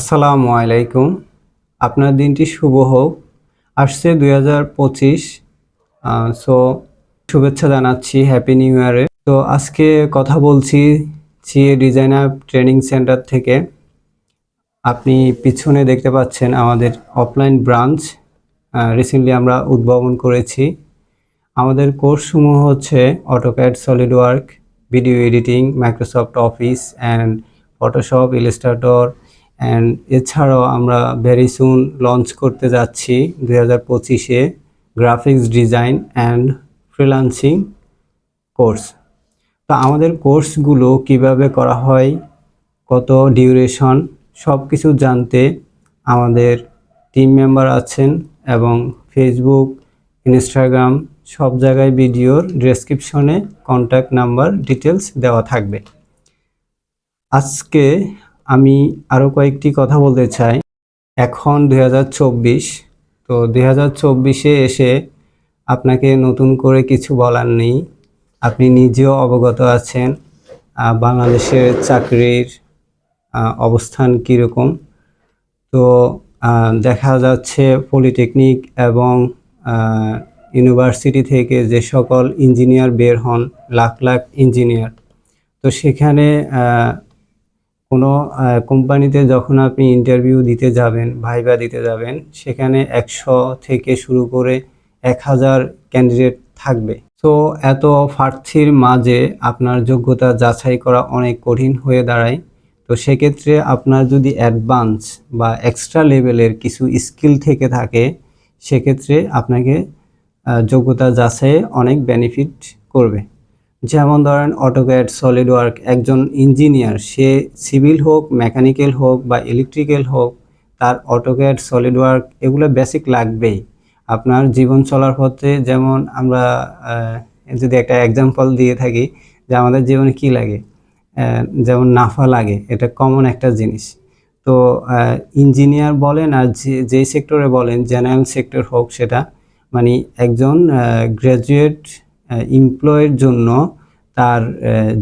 আসসালামু আলাইকুম। আপনার দিনটি শুভ হোক। আসছে ২০২৫। সো শুভেচ্ছা জানাচ্ছি হ্যাপি নিউ ইয়ারে। তো আজকে কথা বলছি সিএ ডিজাইনার ট্রেনিং সেন্টার থেকে। আপনি পিছনে দেখতে পাচ্ছেন আমাদের অফলাইন ব্রাঞ্চ রিসেন্টলি আমরা উদ্ভাবন করেছি। আমাদের কোর্সসমূহ হচ্ছে AutoCAD, SolidWorks, video editing, Microsoft office and Photoshop, Illustrator and এছাড়াও আমরা ভেরি সুন লঞ্চ করতে যাচ্ছি 2025-এ graphics design and freelancing course. তো আমাদের কোর্সগুলো কিভাবে করা হয়, কত ডিউরেশন, সব কিছু জানতে আমাদের টিম মেম্বার আছেন এবং ফেসবুক, ইনস্টাগ্রাম সব জায়গায় ভিডিওর ডেসক্রিপশনে কন্ট্যাক্ট নাম্বার ডিটেলস দেওয়া থাকবে। আজকে আমি আরও কয়েকটি কথা বলতে চাই। এখন 2024, তো 2024-এ এসে আপনাকে নতুন করে কিছু বলার নেই। আপনি নিজেও অবগত আছেন বাংলাদেশের চাকরির অবস্থান কীরকম। তো দেখা যাচ্ছে পলিটেকনিক এবং ইউনিভার্সিটি থেকে যে সকল ইঞ্জিনিয়ার বের হন, লাখ লাখ ইঞ্জিনিয়ার, তো সেখানে কোনো কোম্পানিতে যখন আপনি ইন্টারভিউ দিতে যাবেন, ভাইবা দিতে যাবেন, সেখানে 100 থেকে শুরু করে 1000 ক্যান্ডিডেট থাকবে। তো এত প্রার্থীর মাঝে আপনার যোগ্যতা যাচাই করা অনেক কঠিন হয়ে দাঁড়ায়। তো সেক্ষেত্রে আপনার যদি অ্যাডভান্স বা এক্সট্রা লেভেলের কিছু স্কিল থেকে থাকে, সেক্ষেত্রে আপনাকে যোগ্যতা যাচাইয়ে অনেক বেনিফিট করবে। যেমন ধরেন অটোক্যাড, সলিডওয়ার্ক, একজন ইঞ্জিনিয়ার সে সিভিল হোক, মেকানিক্যাল হোক বা ইলেকট্রিক্যাল হোক, তার অটোক্যাড, সলিডওয়ার্ক এগুলো বেসিক লাগবেই আপনার জীবন চলার পথে। যেমন আমরা যদি একটা এক্সাম্পল দিয়ে থাকি যে আমাদের জীবনে কি লাগে, যেমন নাফা লাগে, এটা কমন একটা জিনিস। তো ইঞ্জিনিয়ার বলেন আর যেই সেক্টরে বলেন, জেনারেল সেক্টর হোক, সেটা মানে একজন গ্র্যাজুয়েট এমপ্লয়ের জন্য তার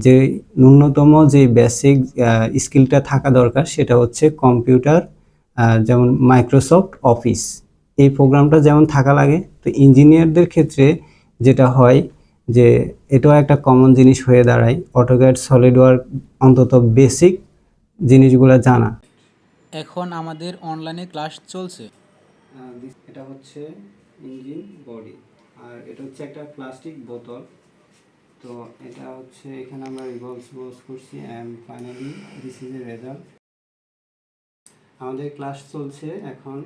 যে ন্যূনতম যে বেসিক স্কিলটা থাকা দরকার সেটা হচ্ছে কম্পিউটার, যেমন মাইক্রোসফট অফিস এই প্রোগ্রামটা যেমন থাকা লাগে। তো ইঞ্জিনিয়ারদের ক্ষেত্রে যেটা হয় যে এটাও একটা কমন জিনিস হয়ে দাঁড়ায়, অটোক্যাড, সলিডওয়ার্ক অন্তত বেসিক জিনিসগুলো জানা। এখন আমাদের অনলাইনে ক্লাস চলছে। এটা হচ্ছে ইঞ্জিন বডি, আর এটা হচ্ছে একটা প্লাস্টিক বোতল। তো এটা হচ্ছে এখানে আমরা রিভলভ করছি and finally this is a result. আমাদের ক্লাস চলছে এখন,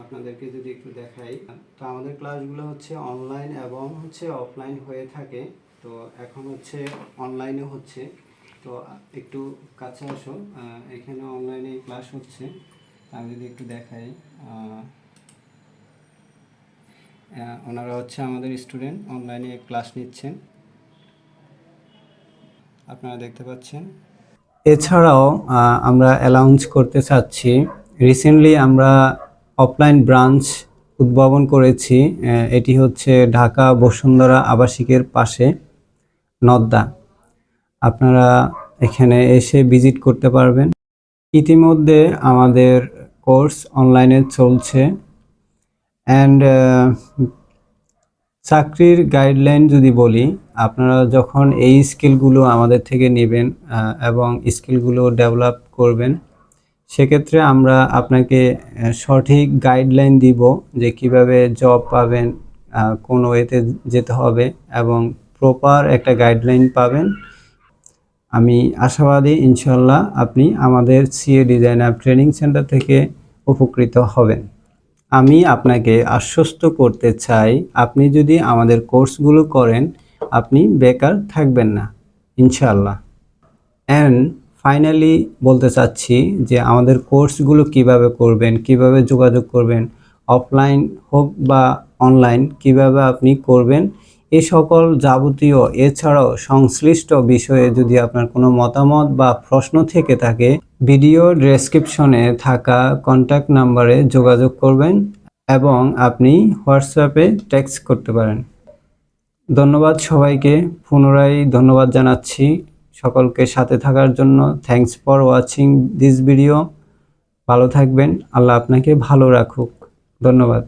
আপনাদেরকে যদি একটু দেখাই। তো আমাদের ক্লাসগুলো হচ্ছে অনলাইন এবং হচ্ছে অফলাইন হয়ে থাকে। তো এখন হচ্ছে অনলাইনে হচ্ছে। তো একটু কাছে আসো, এখানে অনলাইনে ক্লাস হচ্ছে। আমি যদি একটু দেখাই, ওনারা হচ্ছে আমাদের স্টুডেন্ট, অনলাইনে ক্লাস নিচ্ছেন, আপনারা দেখতে পাচ্ছেন। এছাড়াও আমরা অ্যানাউন্স করতে চাচ্ছি, রিসেন্টলি আমরা অফলাইন ব্রাঞ্চ উদ্ভাবন করেছি। এটি হচ্ছে ঢাকা বসুন্ধরা আবাসিকের পাশে নদ্দা। আপনারা এখানে এসে ভিজিট করতে পারবেন। ইতিমধ্যে আমাদের কোর্স অনলাইনে চলছে অ্যান্ড চাকরির গাইডলাইন যদি বলি, আপনারা যখন এই স্কিলগুলো আমাদের থেকে নেবেন এবং স্কিলগুলো ডেভেলপ করবেন, সেক্ষেত্রে আমরা আপনাকে সঠিক গাইডলাইন দিব যে কিভাবে জব পাবেন, কোন ওয়েতে যেতে হবে এবং প্রপার একটা গাইডলাইন পাবেন। আমি আশাবাদী ইনশাল্লাহ আপনি আমাদের সিএ ডিজাইনার ট্রেনিং সেন্টার থেকে উপকৃত হবেন। আমি আপনাকে আশ্বস্ত করতে চাই, আপনি যদি আমাদের কোর্সগুলো করেন আপনি বেকার থাকবেন না ইনশাআল্লাহ। অ্যান্ড ফাইনালি বলতে চাচ্ছি যে আমাদের কোর্সগুলো কিভাবে করবেন, কিভাবে যোগাযোগ করবেন, অফলাইন হোক বা অনলাইন কিভাবে আপনি করবেন, এ সকল যাবতীয় এছাড়াও সংশ্লিষ্ট বিষয়ে যদি আপনার কোনো মতামত বা প্রশ্ন থেকে থাকে, ভিডিও ডেসক্রিপশনে থাকা কন্ট্যাক্ট নাম্বারে যোগাযোগ করবেন এবং আপনি হোয়াটসঅ্যাপে টেক্সট করতে পারেন। ধন্যবাদ সবাইকে, পুনরায় ধন্যবাদ জানাচ্ছি সকলকে সাথে থাকার জন্য। Thanks for watching this video. ভালো থাকবেন। আল্লাহ আপনাকে ভালো রাখুক। ধন্যবাদ।